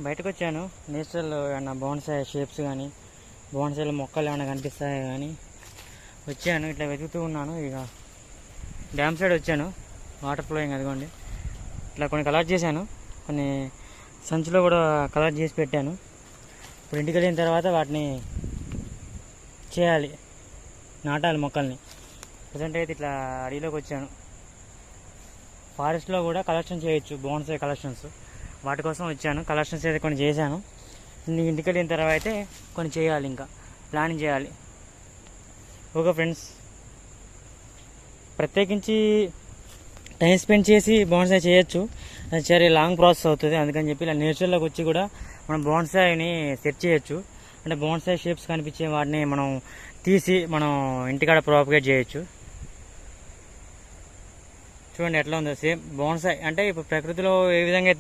బయటకు వచ్చాను. నేచురల్ ఏమన్నా బోన్సాయ్ షేప్స్ కానీ బోన్సాయ్లో మొక్కలు ఏమైనా కనిపిస్తాయి కానీ వచ్చాను. ఇట్లా వెతుకుతూ ఉన్నాను. ఇక డ్యామ్ సైడ్ వచ్చాను. వాటర్ ఫ్లోయింగ్ అదిగోండి. ఇట్లా కొన్ని కలెక్ట్ చేశాను. కొన్ని సంచిలో కూడా కలెక్ట్ చేసి పెట్టాను. ఇప్పుడు ఇంటికి వెళ్ళిన తర్వాత వాటిని చేయాలి, నాటాలి మొక్కల్ని. ప్రజెంట్ అయితే ఇట్లా అడవిలోకి వచ్చాను. ఫారెస్ట్లో కూడా కలెక్షన్ చేయొచ్చు, బోన్సాయ్ కలెక్షన్స్. వాటి కోసం వచ్చాను. కలెక్షన్స్ అయితే కొన్ని చేశాను. ఇంటికి వెళ్ళిన తర్వాత అయితే కొన్ని చేయాలి, ఇంకా ప్లానింగ్ చేయాలి. ఓకే ఫ్రెండ్స్, ప్రత్యేకించి టైం స్పెండ్ చేసి బోన్సాయ్ చేయొచ్చు. అది చాలా లాంగ్ ప్రాసెస్ అవుతుంది. అందుకని చెప్పి ఇలా నేచర్లోకి వచ్చి కూడా మనం బోన్సాయ్ని సెట్ చేయొచ్చు. అంటే బోన్సాయ్ షేప్స్ కనిపించే వాటిని మనం తీసి మనం ఇంటికాడ ప్రాపగేట్ చేయొచ్చు. చూడండి ఎట్లా ఉందో. సేమ్ బోన్సాయ్ అంటే ఇప్పుడు ప్రకృతిలో ఏ విధంగా